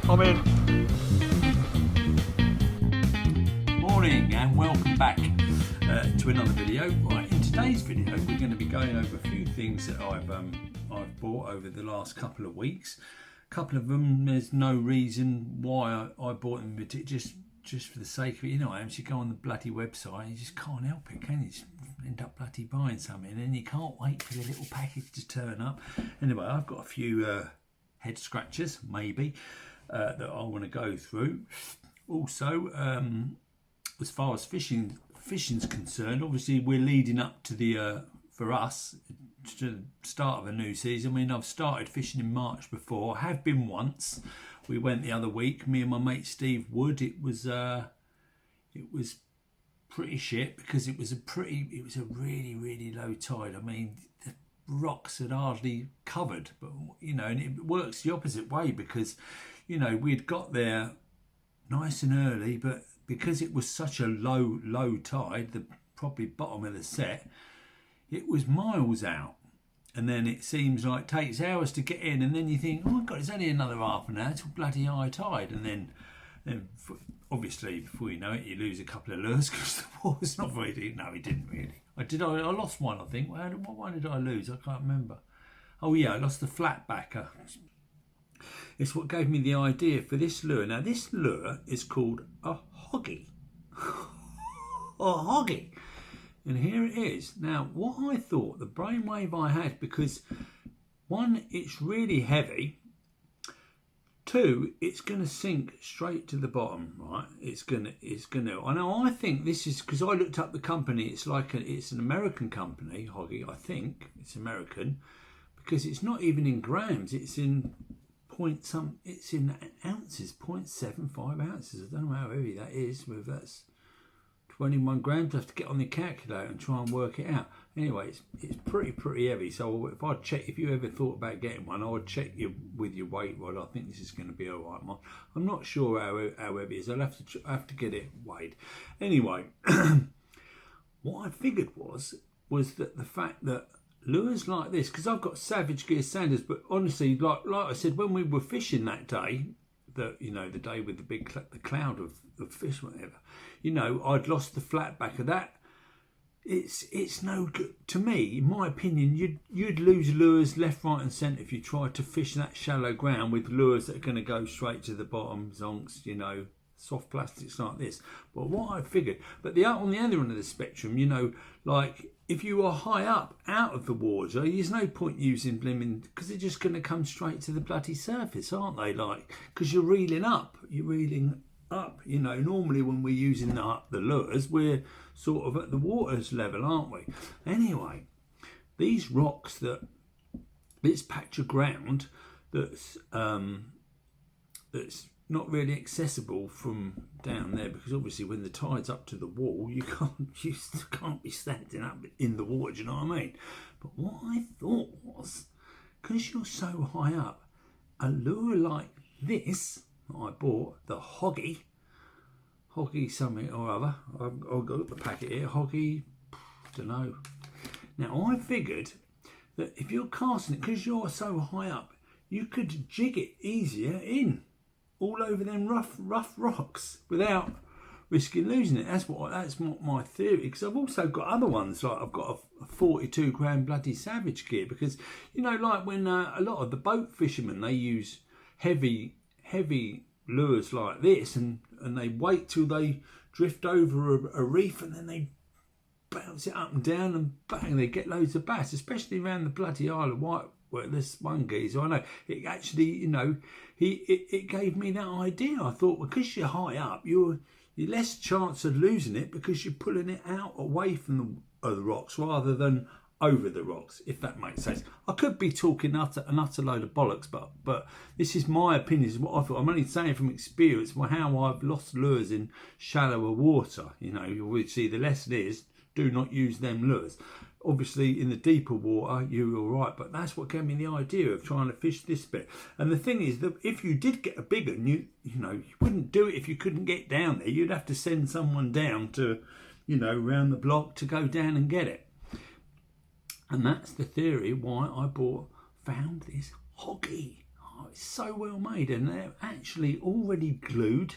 I'm in. Morning and welcome back to another video. Right, in today's video we're going to be going over a few things that I've bought over the last couple of weeks. A couple of them, there's no reason why I bought them, but just for the sake of it. You know, once you go on the bloody website, you just can't help it, can you? Just end up bloody buying something, and you can't wait for the little package to turn up. Anyway, I've got a few head scratchers, maybe, that I want to go through. Also, as far as fishing's concerned, obviously we're leading up to the for us to the start of a new season. I mean, I've started fishing in March before. I have been once. We went the other week, me and my mate Steve Wood. It was pretty shit because it was a really low tide. I mean, the rocks had hardly covered, but you know, and it works the opposite way because, you know, we'd got there nice and early, but because it was such a low tide, the probably bottom of the set, it was miles out. And then it seems like it takes hours to get in, and then you think, oh my God, it's only another half an hour till bloody high tide. And then obviously, before you know it, you lose a couple of lures because the water's not very deep. No, it didn't really. I lost one, I think. What one did I lose? I can't remember. Oh yeah, I lost the flatbacker. It's what gave me the idea for this lure. Now, this lure is called a hoggy. A hoggy. And here it is. Now, what I thought, the brainwave I had, because one, it's really heavy. Two, it's going to sink straight to the bottom, right? It's going to. I know. I think this is because I looked up the company. It's an American company, Hoggy. I think it's American because it's not even in grams. It's in It's in ounces, 0.75 ounces. I don't know how heavy that is. Whether that's 21 grams, I have to get on the calculator and try and work it out. Anyway, it's pretty heavy. So if you ever thought about getting one, I would check you with your weight rod. I think this is going to be all right, Mike. I'm not sure how heavy it is. I'll have to get it weighed. Anyway, what I figured was that the fact that lures like this, because I've got Savage Gear Sanders, but honestly, like I said, when we were fishing that day, the day with the cloud of fish, whatever, you know, I'd lost the flatback of that. It's no good to me. In my opinion, you'd lose lures left, right, and centre if you tried to fish that shallow ground with lures that are going to go straight to the bottom, zonks, you know, soft plastics like this. But what I figured, on the other end of the spectrum, you know, like if you are high up out of the water, there's no point using blimmin', because they're just going to come straight to the bloody surface, aren't they? Like, because you're reeling up. You know, normally when we're using the lures, we're sort of at the water's level, aren't we? Anyway, these rocks, this patch of ground that's not really accessible from down there, because obviously when the tide's up to the wall, you can't be standing up in the water, do you know what I mean? But what I thought was, because you're so high up, a lure like this that I bought, the hoggy something or other, I've got the packet here, hoggy, don't know. Now I figured that if you're casting it, because you're so high up, you could jig it easier in all over them rough rocks without risking losing it. That's my theory, because I've also got other ones, like I've got a 42 gram bloody Savage Gear, because, you know, like when a lot of the boat fishermen, they use heavy lures like this, and they wait till they drift over a reef, and then they bounce it up and down, and bang, they get loads of bass, especially around the bloody Isle of Wight. Well, this one geezer, I know, it actually, you know, it gave me that idea. I thought, because you're high up, you're less chance of losing it because you're pulling it out away from the rocks rather than over the rocks, if that makes sense. I could be talking an utter load of bollocks, but this is my opinion, this is what I thought. I'm only saying from experience how I've lost lures in shallower water. You know, you see the lesson is, do not use them lures. Obviously, in the deeper water, you're all right, but that's what gave me the idea of trying to fish this bit. And the thing is that if you did get a big one, you wouldn't do it if you couldn't get down there. You'd have to send someone down to, you know, round the block to go down and get it. And that's the theory why I found this hoggy. Oh, it's so well made, and they're actually already glued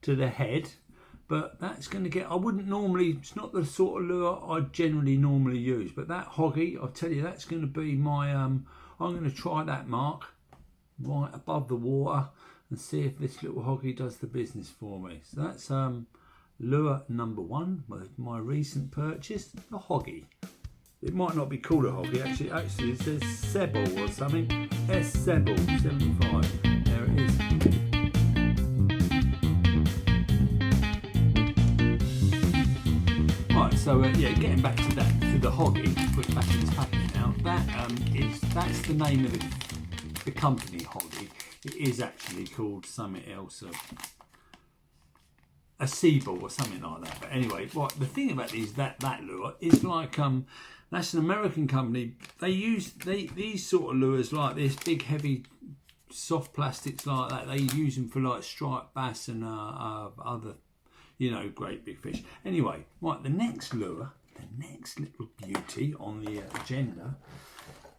to the head. But that's going to get, I wouldn't normally, it's not the sort of lure I generally normally use, but that hoggy, I'll tell you, that's going to be my, I'm going to try that mark right above the water and see if this little hoggy does the business for me. So that's lure number 1, my recent purchase, the hoggy. It might not be called a hoggy, actually it says Sebel or something, Sebel 75, there it is. Right, so yeah, getting back to that, to the hoggy, put it back in its packet now. That's the name of the company, hoggy. It is actually called something else, a Seaball or something like that. But anyway, what the thing about that lure is like that's an American company. They use these sort of lures like this, big heavy soft plastics like that. They use them for like striped bass and other, you know, great big fish. Anyway, right, the next lure, the next little beauty on the agenda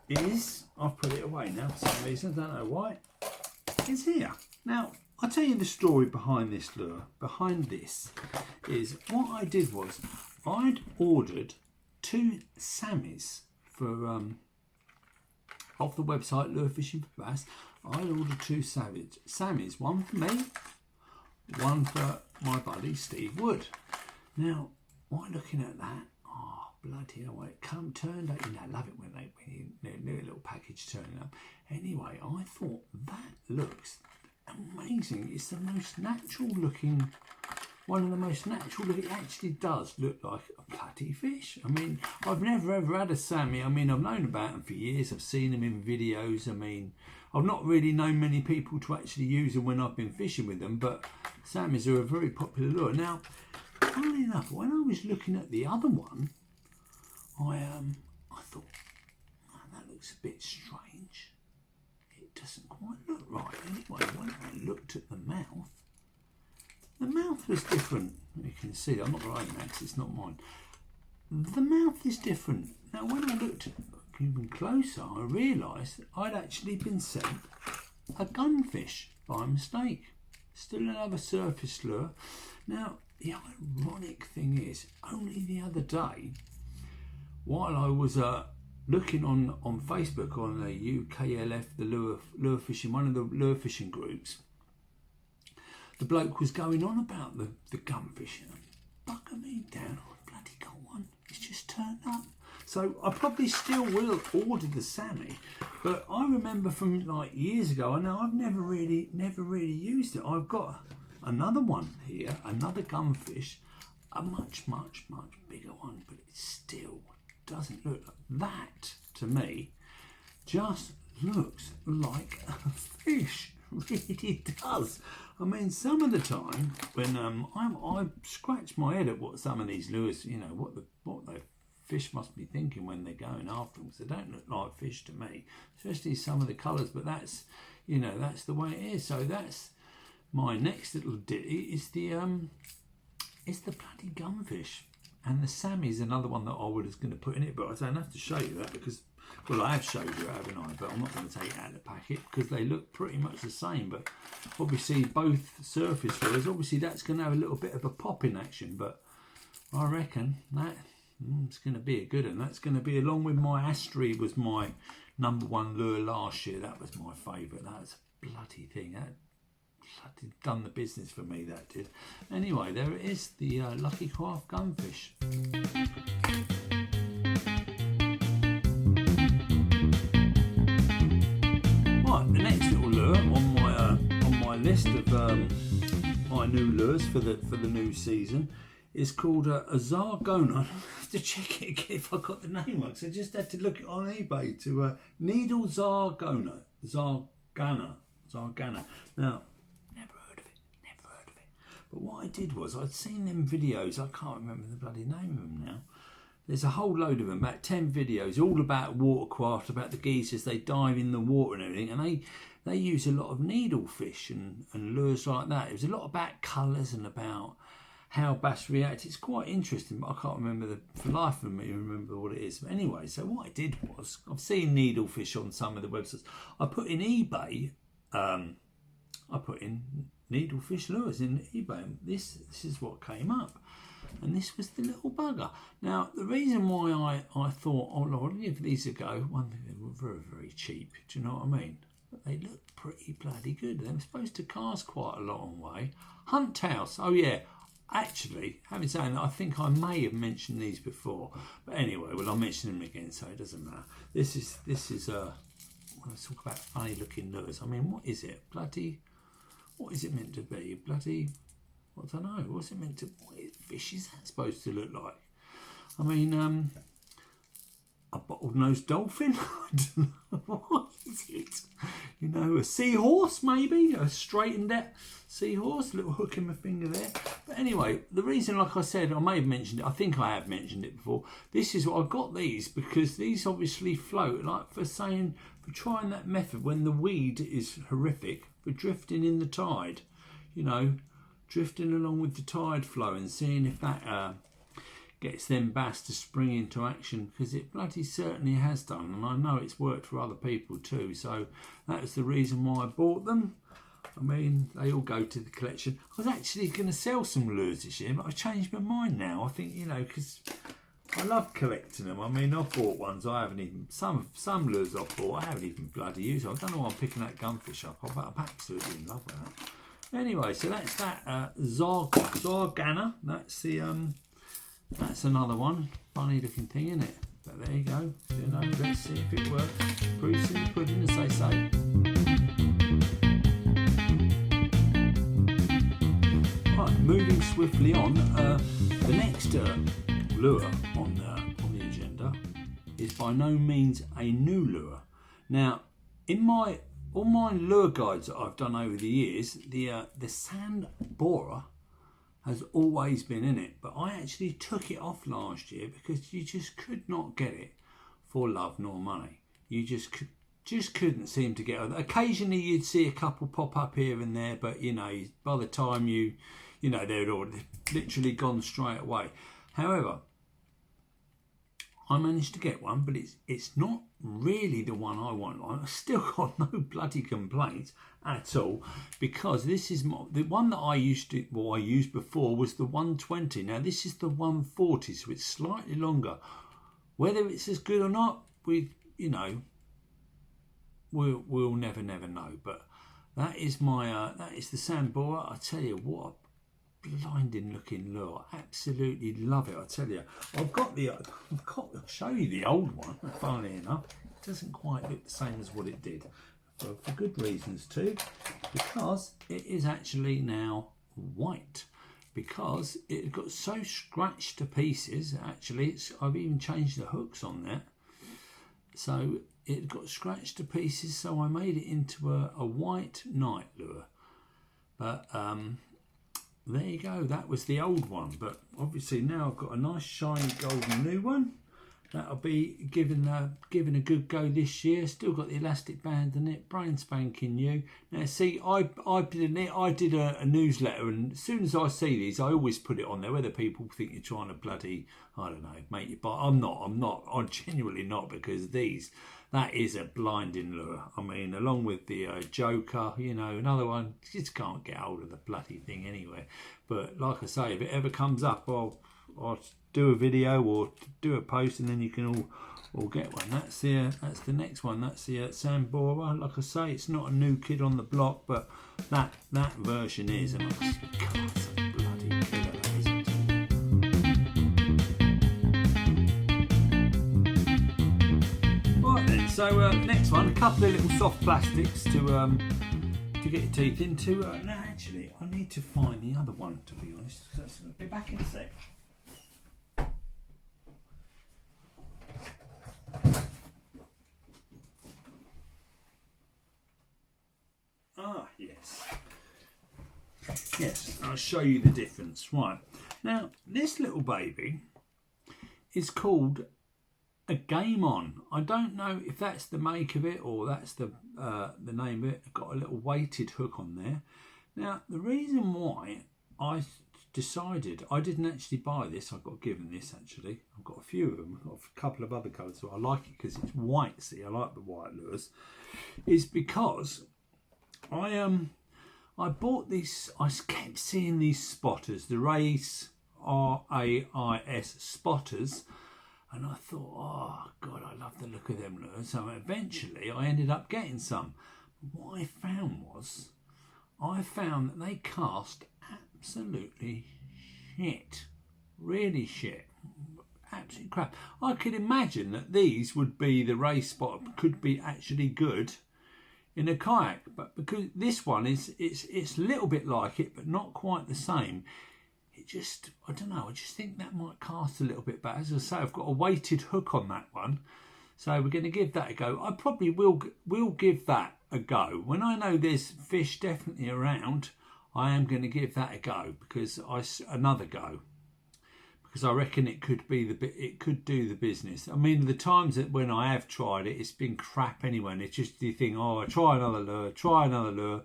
is, I've put it away now for some reason, don't know why, it's here. Now, I'll tell you the story behind this lure. Behind this is, what I did was, I'd ordered 2 Sammies for, off the website Lure Fishing for Bass. I'd ordered 2 Sammies, one for me, one for my buddy Steve Wood. Now, while looking at that, oh bloody hell, it turned out, you know, I love it when you a little package turning up. Anyway, I thought that looks amazing. It's the most natural looking, one of the most natural looking. It actually does look like a bloody fish. I mean, I've never ever had a Sammy. I mean, I've known about them for years. I've seen them in videos. I mean, I've not really known many people to actually use them when I've been fishing with them, but Sammies are a very popular lure. Now, funnily enough, when I was looking at the other one, I thought, oh, that looks a bit strange. It doesn't quite look right. Anyway, when I looked at the mouth was different. You can see, I'm not right now because it's not mine. The mouth is different. Now, when I looked even closer, I realised that I'd actually been sent a gunfish by mistake. Still another surface lure. Now, the ironic thing is, only the other day, while I was looking on Facebook on the UKLF, the lure fishing, one of the lure fishing groups, the bloke was going on about the gunfish, and bugger me down, I bloody got one. It's just turned up. So I probably still will order the Sammy, but I remember from like years ago, I know I've never really used it. I've got another one here, another gunfish, a much bigger one, but it still doesn't look like that. To me, just looks like a fish. Really does. I mean, some of the time when I scratch my head at what some of these lures, you know, what the fish must be thinking when they're going after them, because they don't look like fish to me, especially some of the colours. But that's, you know, that's the way it is. So that's my next little ditty. Is the bloody gunfish, and the Sammy's another one that I was going to put in it, but I don't have to show you that because, well, I have showed you, haven't I? But I'm not going to take it out of the packet because they look pretty much the same. But obviously, both surface lures, obviously that's going to have a little bit of a pop in action. But I reckon that it's going to be a good one. That's going to be, along with my Astri, was my #1 lure last year. That was my favourite. That was a bloody thing. That bloody done the business for me, that did. Anyway, there it is, the Lucky Craft Gunfish. Right, the next little lure on my list of my new lures for the new season is called a Zarganar. I have to check it again if I got the name right. So I just had to look it on eBay to Needle Zarganar. Zarganar. Now, never heard of it. But what I did was, I'd seen them videos. I can't remember the bloody name of them now. There's a whole load of them, about 10 videos, all about watercraft, about the geezers. They dive in the water and everything, and they use a lot of needlefish and lures like that. It was a lot about colours and about how bass react. It's quite interesting, but I can't remember for the life of me remember what it is. But anyway, so what I did was, I've seen needlefish on some of the websites. I put in eBay I put in needlefish lures in eBay. This is what came up. And this was the little bugger. Now, the reason why I thought, oh Lord, I'll give these a go, one thing, they were very, very cheap. Do you know what I mean? But they look pretty bloody good. They were supposed to cast quite a long way. Hunt House. Oh yeah. Actually, having said that, I think I may have mentioned these before. But anyway, well, I'll mention them again, so it doesn't matter. This is when I talk about funny looking lures. I mean, what is it? Bloody, what is it meant to be? Bloody, I don't know. What's it meant to? What fish is that supposed to look like? I mean, a bottlenose dolphin. I don't know. What is it? You know, a seahorse maybe, a straightened out seahorse. Little hook in my finger there. But anyway, the reason, like I said, I may have mentioned it. I think I have mentioned it before. This is what I got these because these obviously float. Like for trying that method when the weed is horrific, for drifting in the tide. You know, drifting along with the tide flow and seeing if that gets them bass to spring into action, because it bloody certainly has done, and I know it's worked for other people too. So that was the reason why I bought them. I mean, they all go to the collection. I was actually going to sell some lures this year, but I've changed my mind now. I think, you know, because I love collecting them. I mean, I've bought ones I haven't even, some lures I've bought I haven't even bloody used. I don't know why I'm picking that gunfish up, but I'm absolutely in love with that. Anyway, so that's that Zarganar. That's another one. Funny looking thing, isn't it? But there you go. You know, let's see if it works. Proof's in the pudding, as they say. Right, moving swiftly on. The next lure on the agenda is by no means a new lure. Now, in all my lure guides that I've done over the years, the sand Bora has always been in it, but I actually took it off last year because you just could not get it for love nor money. You just couldn't seem to get it. Occasionally you'd see a couple pop up here and there, but you know, by the time you know, they'd already literally gone straight away. However, I managed to get one, but it's not really the one I want. I've still got no bloody complaints at all, because this is the one that I used before was the 120. Now this is the 140, so it's slightly longer. Whether it's as good or not, we'll never know. But that is that is the sand Bora. I tell you what, blinding looking lure. Absolutely love it. I tell you, I'll show you the old one. Funnily enough, it doesn't quite look the same as what it did, for good reasons too, because it is actually now white, because it got so scratched to pieces. Actually, I've even changed the hooks on there, so it got scratched to pieces, so I made it into a white night lure. But there you go, that was the old one, but obviously now I've got a nice shiny golden new one. That'll be given a good go this year. Still got the elastic band in it, brand spanking new. Now see, I did a newsletter, and as soon as I see these, I always put it on there, whether people think you're trying to bloody, I don't know, make you buy. I'm not, genuinely not, because that is a blinding lure. I mean, along with the Joker, you know, another one, just can't get hold of the bloody thing anywhere. But like I say, if it ever comes up, I'll do a video or do a post, and then you can all get one. That's the next one. That's the sand Bora. Like I say, it's not a new kid on the block, but that version is, and God, it's a bloody killer, that is it. Right then, so next one, a couple of little soft plastics to get your teeth into. No, actually, I need to find the other one, to be honest. I'll be back in a sec. Ah, yes, I'll show you the difference. Right, now this little baby is called a Game On. I don't know if that's the make of it or that's the name of it. I've got a little weighted hook on there. Now the reason why I decided, I didn't actually buy this, I got given this actually. I've got a few of them, I've got a couple of other colours, so I like it because it's white. See, I like the white lures, is because I bought these. I kept seeing these spotters, the Rais RAIS spotters, and I thought, oh God, I love the look of them. So eventually, I ended up getting some. What I found that they cast absolutely shit, really shit. Absolute crap. I could imagine that these would be the race spot, could be actually good in a kayak, but because this one it's a little bit like it, but not quite the same. It just, I don't know, I just think that might cast a little bit better. As I say, I've got a weighted hook on that one, so we're going to give that a go. I probably will give that a go when I know there's fish definitely around. I am going to give that a go because another go. Because I reckon it could do the business. I mean, the times that when I have tried it, it's been crap anyway. And it's just you think, oh, I try another lure,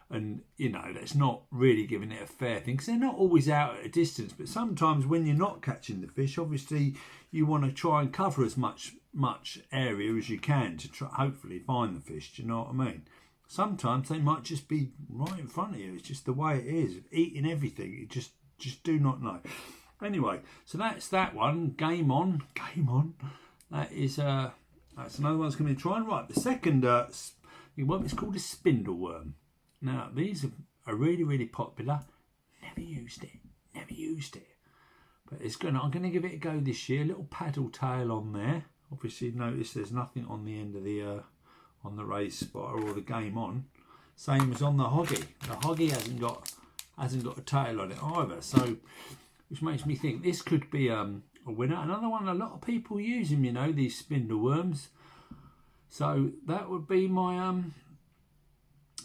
and you know that's not really giving it a fair thing because they're not always out at a distance. But sometimes when you're not catching the fish, obviously you want to try and cover as much area as you can to try, hopefully find the fish. Do you know what I mean? Sometimes they might just be right in front of you. It's just the way it is, eating everything. You just do not know. Anyway, so that's that one. Game on. That is that's another one that's going to be trying. Right, the second one is called a spindle worm. Now these are really, really popular. Never used it, but I'm going to give it a go this year. Little paddle tail on there. Obviously, notice there's nothing on the end of the on the raised spotter or the game on. Same as on the hoggy. The hoggy hasn't got a tail on it either. So. Which makes me think this could be a winner. Another one a lot of people use them, you know, these spindle worms. So that would be my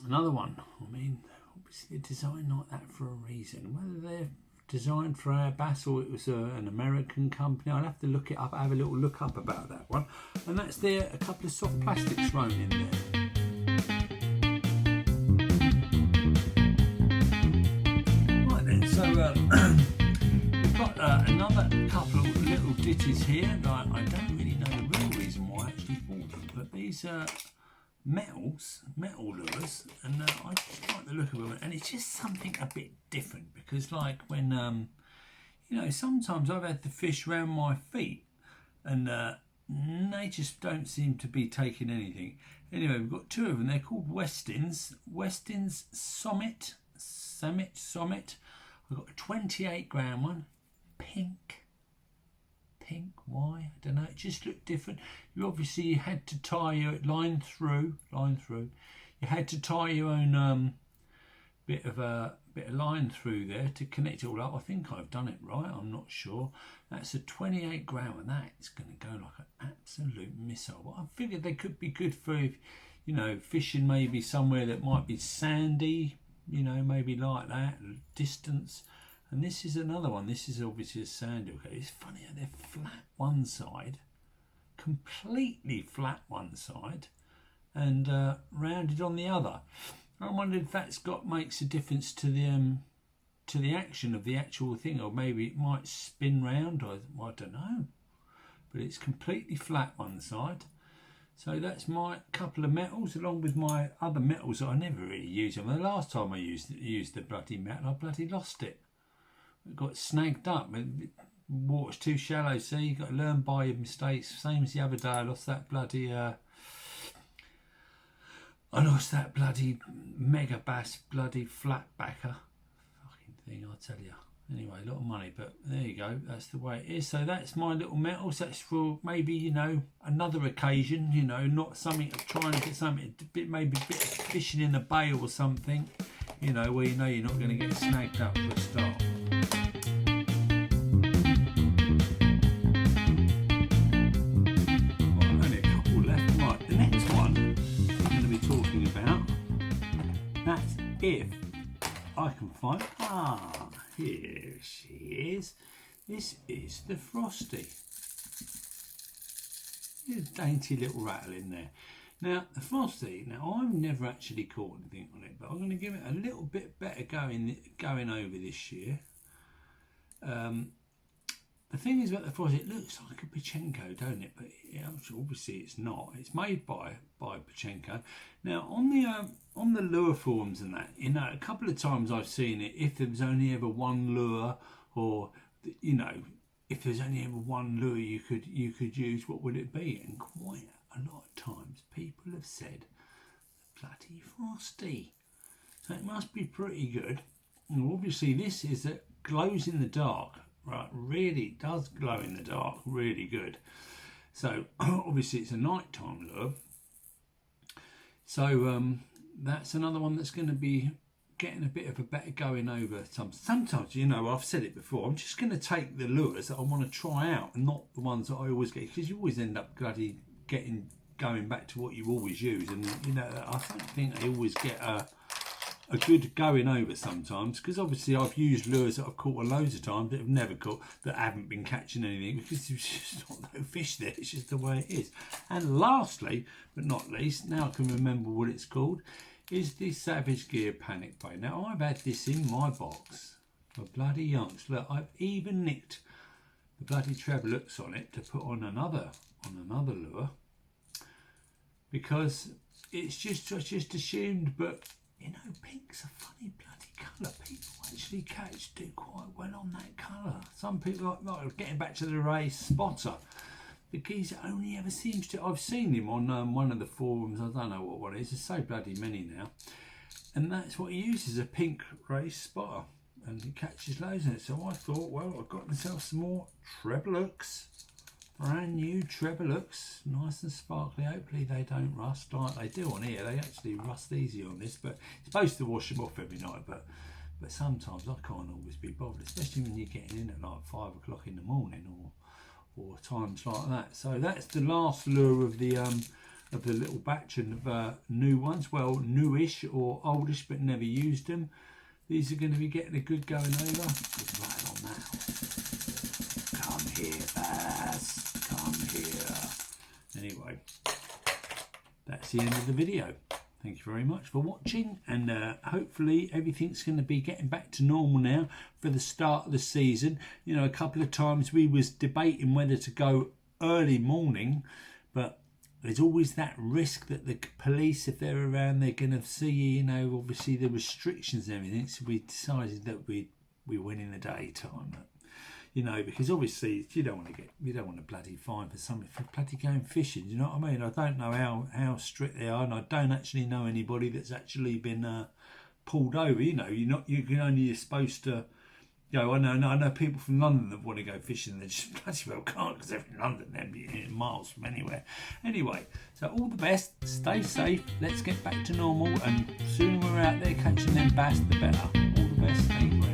another one. I mean, obviously they're designed like that for a reason. Whether they're designed for our bass or it was an American company, I'll have to look it up, have a little look up about that one. And that's there, a couple of soft plastics thrown in there. Right then, so got another couple of little ditties here. Like, I don't really know the real reason why I actually bought them, but these metal lures, and I just like the look of them, and it's just something a bit different because, like, when you know, sometimes I've had the fish round my feet, and they just don't seem to be taking anything. Anyway, we've got two of them. They're called Westin Sommet. I've got a 28 gram one. Pink, why? I don't know, it just looked different. You obviously had to tie your line through. You had to tie your own bit of line through there to connect it all up. I think I've done it right, I'm not sure. That's a 28 gram and that's going to go like an absolute missile. But I figured they could be good for, you know, fishing maybe somewhere that might be sandy, you know, maybe like that, distance. And this is another one. This is obviously a sandal. Okay, it's funny how they're flat one side, completely flat one side, and rounded on the other. I wonder if that's makes a difference to the action of the actual thing, or maybe it might spin round, or I don't know. But it's completely flat one side. So that's my couple of metals, along with my other metals that I never really use. And the last time I used the bloody metal, I bloody lost it. It got snagged up. Water's too shallow, see, you've got to learn by your mistakes. Same as the other day, I lost that bloody mega bass bloody flatbacker fucking thing, I tell you. Anyway, a lot of money, but there you go, that's the way it is. So that's my little metals. That's for maybe, you know, another occasion, you know, not something trying to get something maybe a bit of fishing in a bay or something, you know, where you know you're not going to get snagged up for a start. If I can find, here she is. This is the Frosty. There's a dainty little rattle in there. Now the Frosty, I've never actually caught anything on it, but I'm going to give it a little bit better going over this year. the thing is about the Frosty, it looks like a Pachenko, don't it? But obviously it's not. It's made by Pachenko. Now on the lure forums and that, a couple of times I've seen it. If there was only ever one lure, or if there's only ever one lure you could use, what would it be? And quite a lot of times people have said the bloody Frosty. So it must be pretty good. And obviously this is that glows in the dark. Right, really does glow in the dark, really good. So obviously it's a nighttime lure. So that's another one that's going to be getting a bit of a better going over. Sometimes, I've said it before, I'm just going to take the lures that I want to try out and not the ones that I always get, because you always end up bloody going back to what you always use. And I don't think they always get a good going over sometimes, because obviously I've used lures that I've caught loads of times that have never caught, that haven't been catching anything, because there's just not no fish there. It's just the way it is. And lastly but not least, now I can remember what it's called, is the Savage Gear Panic Bait. Now I've had this in my box for bloody yonks. Look, I've even nicked the bloody treblets on it to put on another lure, because it's just assumed. But pink's a funny bloody colour. People actually do quite well on that colour. Some people, like getting back to the race, Spotter. The geezer only ever seems to... I've seen him on one of the forums. I don't know what one it is. There's so bloody many now. And that's what he uses, a pink race spotter. And he catches loads in it. So I thought, well, I've got myself some more treblets. Brand new treblets, nice and sparkly. Hopefully they don't rust like they do on here. They actually rust easy on this, but it's supposed to wash them off every night. But sometimes I can't always be bothered, especially when you're getting in at like 5 o'clock in the morning or times like that. So that's the last lure of the little batch of new ones. Well, newish or oldish, but never used them. These are going to be getting a good going over. Good right on that. Come here, bass. Come here. Anyway, that's the end of the video. Thank you very much for watching, and hopefully everything's going to be getting back to normal now for the start of the season. A couple of times we was debating whether to go early morning, but there's always that risk that the police, if they're around, they're going to see you, obviously the restrictions and everything. So we decided that we went in the daytime. Because obviously you don't want to bloody fine for something for bloody going fishing. You know what I mean? I don't know how strict they are, and I don't actually know anybody that's actually been pulled over. You're supposed to go. I know people from London that want to go fishing. They just bloody well can't, because they're in London. They're miles from anywhere. Anyway, so all the best. Stay safe. Let's get back to normal, and soon we're out there catching them bass, the better. All the best. Thank you very much.